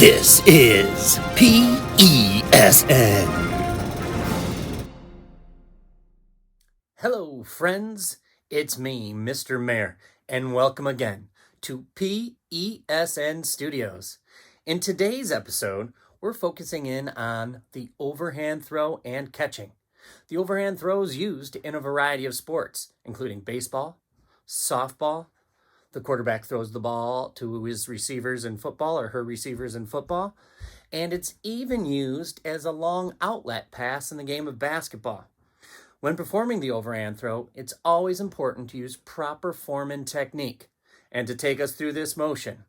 This is PESN. Hello, friends. It's me, Mr. Mair, and welcome again to PESN Studios. In today's episode, we're focusing in on the overhand throw and catching. The overhand throw is used in a variety of sports, including baseball, softball. The quarterback throws the ball to his receivers in football or her receivers in football. And it's even used as a long outlet pass in the game of basketball. When performing the overhand throw, it's always important to use proper form and technique. And to take us through this motion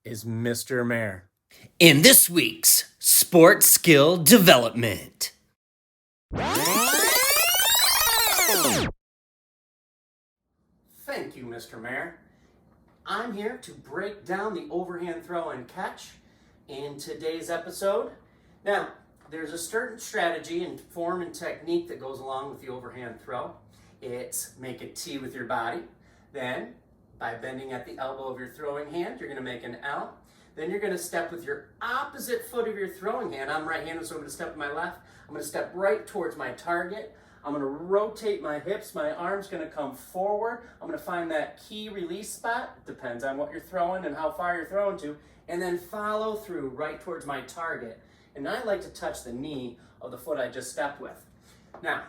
is Mr. Mair. In this week's Sports Skill Development. Thank you, Mr. Mair. I'm here to break down the overhand throw and catch in today's episode. Now, there's a certain strategy and form and technique that goes along with the overhand throw. It's make a T with your body. Then, by bending at the elbow of your throwing hand, you're going to make an L. Then you're going to step with your opposite foot of your throwing hand. I'm right-handed, so I'm going to step with my left. I'm going to step right towards my target. I'm going to rotate my hips. My arm's going to come forward. I'm going to find that key release spot. It depends on what you're throwing and how far you're throwing to. And then follow through right towards my target. And I like to touch the knee of the foot I just stepped with. Now,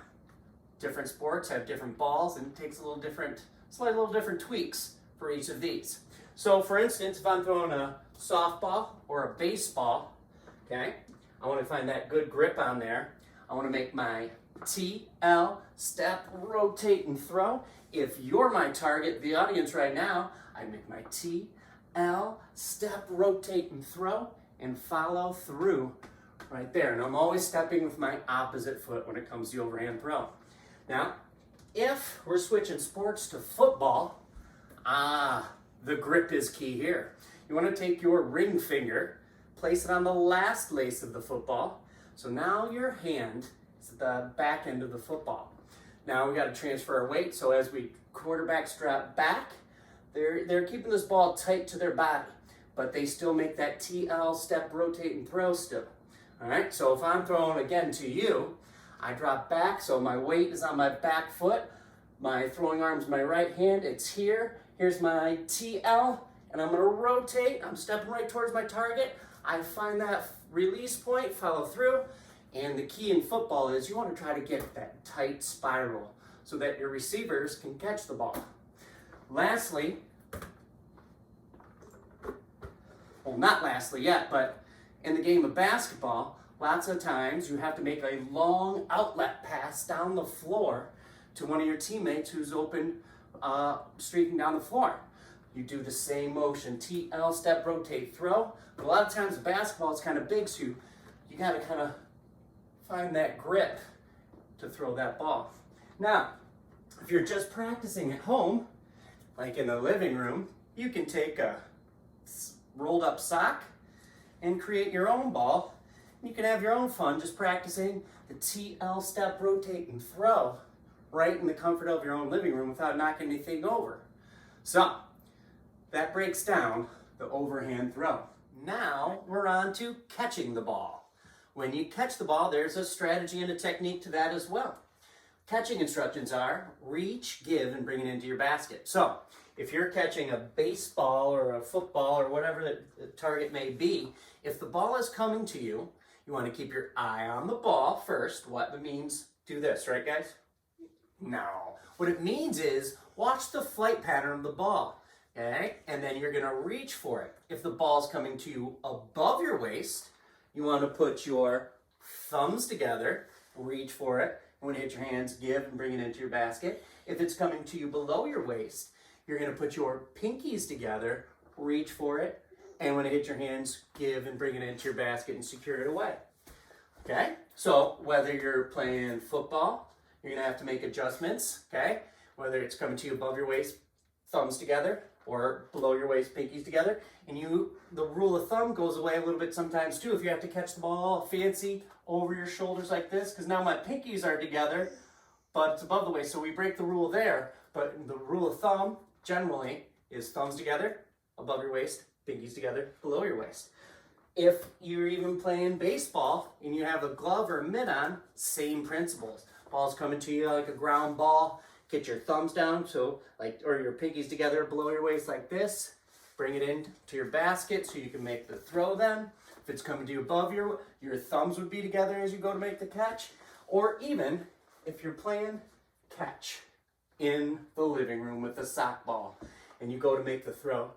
different sports have different balls, and it takes a little different tweaks for each of these. So, for instance, if I'm throwing a softball or a baseball, okay, I want to find that good grip on there. I want to make my TL, step, rotate, and throw. If you're my target, the audience right now, I make my TL, step, rotate, and throw, and follow through right there. And I'm always stepping with my opposite foot when it comes to the overhand throw. Now, if we're switching sports to football, the grip is key here. You want to take your ring finger, place it on the last lace of the football. So now your hand is at the back end of the football. Now we got to transfer our weight. So as we quarterbacks drop back, they're keeping this ball tight to their body, but they still make that TL, step, rotate, and throw still. All right, so if I'm throwing again to you, I drop back, so my weight is on my back foot. My throwing arm's my right hand, it's here. Here's my TL, and I'm gonna rotate. I'm stepping right towards my target. I find that release point, follow through, and the key in football is you want to try to get that tight spiral so that your receivers can catch the ball. Lastly, well, not lastly yet, but in the game of basketball, lots of times you have to make a long outlet pass down the floor to one of your teammates who's open, streaking down the floor. You do the same motion, TL, step, rotate, throw. But a lot of times basketball is kind of big, so you got to kind of find that grip to throw that ball. Now, if you're just practicing at home, like in the living room, you can take a rolled up sock and create your own ball. You can have your own fun just practicing the TL, step, rotate, and throw right in the comfort of your own living room without knocking anything over. So, that breaks down the overhand throw. Now, we're on to catching the ball. When you catch the ball, there's a strategy and a technique to that as well. Catching instructions are reach, give, and bring it into your basket. So, if you're catching a baseball or a football or whatever the target may be, if the ball is coming to you, you want to keep your eye on the ball first. What it means, do this, right guys? No. What it means is watch the flight pattern of the ball, okay? And then you're going to reach for it. If the ball's coming to you above your waist, you want to put your thumbs together, reach for it. When you hit your hands, give and bring it into your basket. If it's coming to you below your waist, you're going to put your pinkies together, reach for it, and when it hits your hands, give and bring it into your basket and secure it away. Okay? So whether you're playing football, you're going to have to make adjustments, okay? Whether it's coming to you above your waist, thumbs together, or below your waist, pinkies together. And the rule of thumb goes away a little bit sometimes too if you have to catch the ball fancy over your shoulders like this, because now my pinkies are together, but it's above the waist, so we break the rule there. But the rule of thumb generally is thumbs together, above your waist, pinkies together, below your waist. If you're even playing baseball and you have a glove or a mitt on, same principles. Ball's coming to you like a ground ball. Get your thumbs down, or your pinkies together below your waist like this. Bring it in to your basket so you can make the throw then. If it's coming to you above your thumbs would be together as you go to make the catch. Or even if you're playing catch in the living room with a sock ball and you go to make the throw.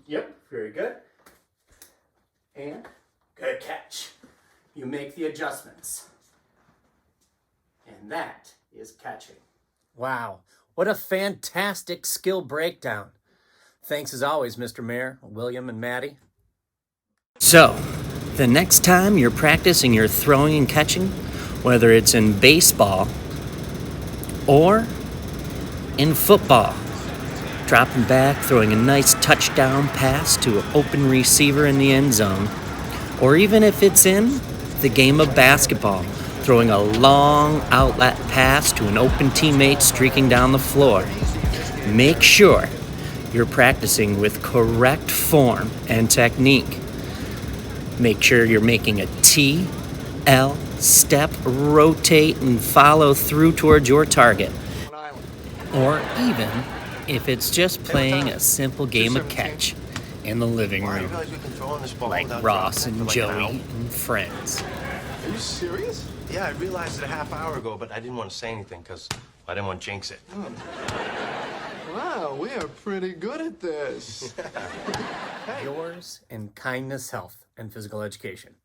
Yep, very good. And good catch. You make the adjustments. And that is catching. Wow, what a fantastic skill breakdown. Thanks as always, Mr. Mair, William, and Maddie. So, the next time you're practicing your throwing and catching, whether it's in baseball or in football, dropping back, throwing a nice touchdown pass to an open receiver in the end zone, or even if it's in the game of basketball, throwing a long outlet pass to an open teammate streaking down the floor, make sure you're practicing with correct form and technique. Make sure you're making a T, L, step, rotate, and follow through towards your target. Or even if it's just playing a simple game of catch in the living room, like Ross and Joey and friends. Are you serious? Yeah, I realized it a half hour ago, but I didn't want to say anything because I didn't want to jinx it. Wow, we are pretty good at this. Hey. Yours in kindness, health, and physical education.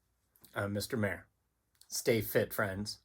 I'm Mr. Mair. Stay fit, friends.